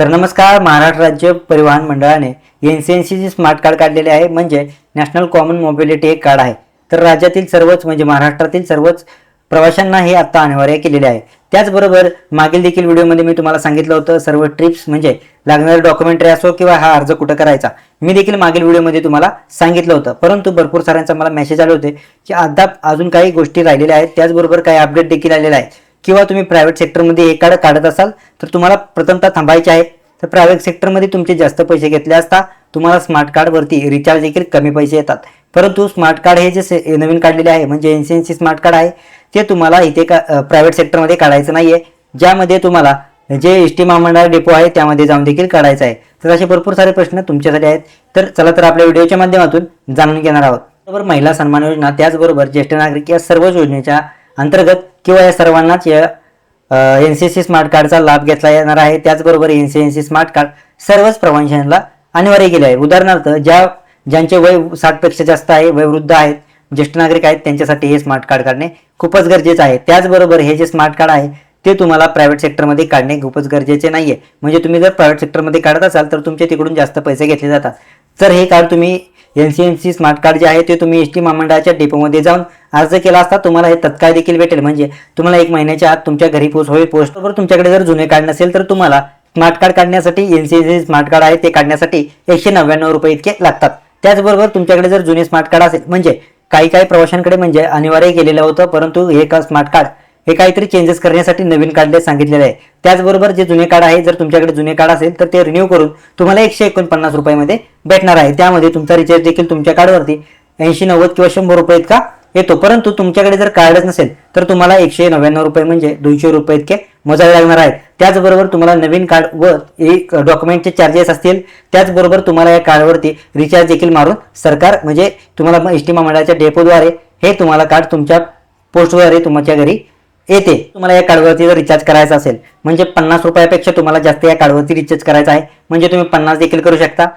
तर नमस्कार. महाराष्ट्र राज्य परिवहन मंडळाने एनसीएनसी स्मार्ट कार्ड काढलेले आहे, म्हणजे नॅशनल कॉमन मोबिलिटी एक कार्ड आहे. तर राज्यातील सर्वच म्हणजे महाराष्ट्रातील सर्वच प्रवाशांना हे आता अनिवार्य केलेले आहे. त्याचबरोबर मागील देखील व्हिडिओमध्ये मी तुम्हाला सांगितलं होतं सर्व ट्रिप्स म्हणजे लागणारे डॉक्युमेंटरी असो किंवा हा अर्ज कुठं करायचा, मी देखील मागील व्हिडिओमध्ये तुम्हाला सांगितलं होतं. परंतु भरपूर साऱ्यांचा मला मेसेज आले होते की अद्याप अजून काही गोष्टी राहिलेल्या आहेत, त्याचबरोबर काही अपडेट देखील आलेला आहे. किंवा तुम्ही प्रायव्हेट सेक्टरमध्ये हे कार्ड काढत असाल तर तुम्हाला प्रथमतः थांबायचे आहे. तर प्रायव्हेट सेक्टरमध्ये तुमचे जास्त पैसे घेतले असता तुम्हाला स्मार्ट कार्डवरती रिचार्ज देखील कमी पैसे येतात. परंतु स्मार्ट कार्ड हे जे नवीन काढलेले आहे म्हणजे एनसीएनसी स्मार्ट कार्ड आहे, ते तुम्हाला इथे प्रायव्हेट सेक्टरमध्ये काढायचं नाहीये, ज्यामध्ये तुम्हाला जे एसटी महामंडळ डेपो आहे त्यामध्ये जाऊन देखील काढायचं आहे. तर असे भरपूर सारे प्रश्न तुमच्यासाठी आहेत. तर चला तर आपल्या व्हिडिओच्या माध्यमातून जाणून घेणार आहोत. बरोबर महिला सन्मान योजना त्याचबरोबर ज्येष्ठ नागरिक या सर्व योजनेच्या अंतर्गत किंवा या सर्वांनाच या एनसीएनसी स्मार्ट कार्डचा लाभ घेतला येणार आहे. त्याचबरोबर एनसीएनसी स्मार्ट कार्ड सर्वच प्रवाशांना अनिवार्य केले आहे. उदाहरणार्थ ज्यांचे वय 60 पेक्षा जास्त आहे, वयोवृद्ध आहेत, ज्येष्ठ नागरिक आहेत, त्यांच्यासाठी हे स्मार्ट कार्ड काढणे खूपच गरजेचं आहे. त्याचबरोबर हे जे स्मार्ट कार्ड आहे ते तुम्हाला प्रायव्हेट सेक्टरमध्ये काढणे खूपच गरजेचे नाहीये. म्हणजे तुम्ही जर प्रायव्हेट सेक्टरमध्ये काढत असाल तर तुमच्या तिकडून जास्त पैसे घेतले जातात. तर हे कार्ड तुम्ही एनसीएनसी स्मार्ट कार्ड जे आहे ते तुम्ही एसटी महामंडळाच्या डेपोमध्ये जाऊन अर्ज केला असता तुम्हाला हे तत्काळ देखील भेटेल. म्हणजे तुम्हाला 1 महिन्याच्या आत तुमच्या घरी पोच होईल. पोस्टवर तुमच्याकडे जर जुने कार्ड नसेल तर तुम्हाला स्मार्ट कार्ड काढण्यासाठी एनसीएनसी स्मार्ट कार्ड आहे ते काढण्यासाठी 199 रुपये इतके लागतात. त्याचबरोबर तुमच्याकडे जर जुने स्मार्ट कार्ड असेल म्हणजे काही प्रवाशांकडे म्हणजे अनिवार्य केलेलं होतं, परंतु हे का स्मार्ट कार्ड हे काहीतरी चेंजेस करण्यासाठी नवीन कार्ड सांगितलेले आहे. त्याचबरोबर जे जुने कार्ड आहे जर तुमच्याकडे जुने कार्ड असेल तर ते रिन्यू करून तुम्हाला 149 रुपयामध्ये भेटणार आहे. त्यामध्ये तुमचा रिचार्ज देखील तुमच्या कार्डवरती 80, 90 किंवा 100 रुपये इतका येतो. परंतु तुमच्याकडे जर कार्डच नसेल तर तुम्हाला 199 रुपये म्हणजे 200 रुपये इतके मोजावे लागणार आहेत. त्याचबरोबर तुम्हाला नवीन कार्ड व एक डॉक्युमेंटचे चार्जेस असतील. त्याचबरोबर तुम्हाला या कार्डवरती रिचार्ज देखील मारून सरकार म्हणजे तुम्हाला एसटी महामंडळाच्या डेपोद्वारे हे तुम्हाला कार्ड तुमच्या पोस्टद्वारे तुमच्या घरी येते. तुम्हाला या कार्डवरती जर रिचार्ज करायचा असेल म्हणजे 50 रुपयापेक्षा तुम्हाला जास्त या कार्डवरती रिचार्ज करायचा आहे, म्हणजे तुम्ही 50 देखील करू शकता,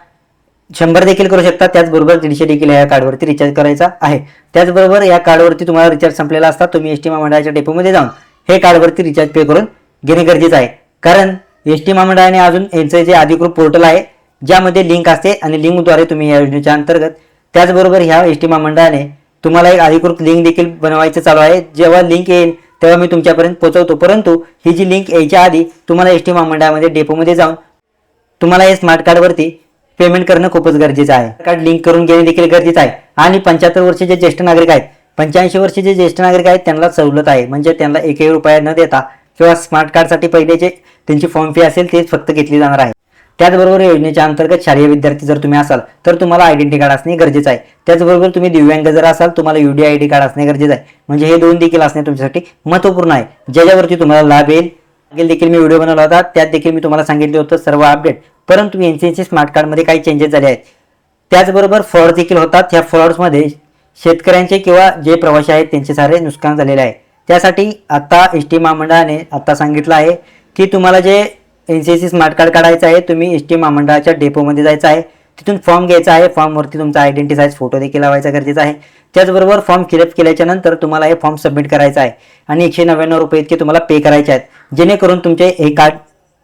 100 देखील करू शकता. त्याचबरोबर 150 देखील या कार्डवरती रिचार्ज करायचा आहे. त्याचबरोबर या कार्डवरती तुम्हाला रिचार्ज संपलेला असता तुम्ही एसटी महामंडळाच्या डेपोमध्ये जाऊन हे कार्डवरती रिचार्ज पे करून घेणे गरजेचं आहे. कारण एसटी महामंडळाने अजून यांचे जे अधिकृत पोर्टल आहे ज्यामध्ये लिंक असते आणि लिंकद्वारे तुम्ही या योजनेच्या अंतर्गत त्याचबरोबर ह्या एसटी महामंडळाने तुम्हाला एक अधिकृत लिंक देखील बनवायचं चालू आहे. जेव्हा लिंक येईल तेव्हा मी तुमच्यापर्यंत पोहोचवतो. परंतु ही जी लिंक यायच्या आधी तुम्हाला एसटी महामंडळामध्ये डेपोमध्ये जाऊन तुम्हाला हे स्मार्ट कार्डवरती पेमेंट करणं खूपच गरजेचं आहे. कार्ड लिंक करून घेणे देखील गरजेचं आहे. आणि 75 वर्षाचे ज्येष्ठ नागरिक आहेत, 85 वर्षाचे ज्येष्ठ नागरिक आहेत त्यांना सवलत आहे. म्हणजे त्यांना 1 रुपया न देता किंवा स्मार्ट कार्डसाठी पहिले जे त्यांची फॉर्म फी असेल तेच फक्त घेतली जाणार आहे. त्याचबरोबर योजनेच्या अंतर्गत शालेय विद्यार्थी जर तुम्ही असाल तर तुम्हाला आयडेंटिटी कार्ड असणे गरजेचं आहे. त्याचबरोबर तुम्ही दिव्यांग जर असाल तुम्हाला UDID कार्ड असणे गरजेचं आहे. म्हणजे हे 2 देखील असणे तुमच्यासाठी महत्त्वपूर्ण आहे, ज्याच्यावरती तुम्हाला लाभ येईल. मागील देखील मी व्हिडिओ बनवला होता, त्यात देखील मी तुम्हाला सांगितले होतं सर्व अपडेट. परंतु एनसीएनसी स्मार्ट कार्डमध्ये काही चेंजेस झाले आहेत. त्याचबरोबर फ्रॉड देखील होतात. ह्या फ्रॉड्समध्ये शेतकऱ्यांचे किंवा जे प्रवासी आहेत त्यांचे सारे नुकसान झालेले आहे. त्यासाठी आता एसटी महामंडळाने आता सांगितलं आहे की तुम्हाला जे एनसीएनसी स्मार्ट कार्ड काढायचं आहे तुम्ही एसटी महामंडळाच्या डेपोमध्ये जायचं आहे, तिथून फॉर्म घ्यायचा आहे. फॉर्मवरती तुमचा आयडेंटिटी साईज फोटो देखील लावायचा गरजेचा आहे. त्याचबरोबर फॉर्म फिलअप केल्याच्या नंतर तुम्हाला हे फॉर्म सबमिट करायचा आहे आणि 199 रुपये इतके तुम्हाला पे करायचे आहेत, जेणेकरून तुमचे हे कार्ड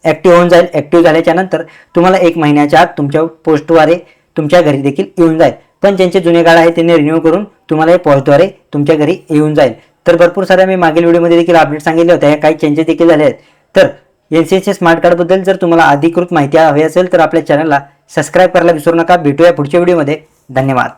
ॲक्टिव्ह होऊन जाईल. ॲक्टिव्ह झाल्याच्या नंतर तुम्हाला 1 महिन्याच्या आत तुमच्या पोस्टद्वारे तुमच्या घरी देखील येऊन जाईल. पण ज्यांचे जुने कार्ड आहे त्यांनी रिन्यू करून तुम्हाला हे पोस्टद्वारे तुमच्या घरी येऊन जाईल. तर भरपूर साऱ्या मी मागील व्हिडिओमध्ये देखील अपडेट सांगितले होते, काही चेंजेस देखील झाले आहेत. तर एनसीएनसी स्मार्ट कार्डबद्दल जर तुम्हाला अधिकृत माहिती हवी असेल तर आपल्या चॅनलला सबस्क्राईब करायला विसरू नका. भेटूया पुढच्या व्हिडिओमध्ये. धन्यवाद.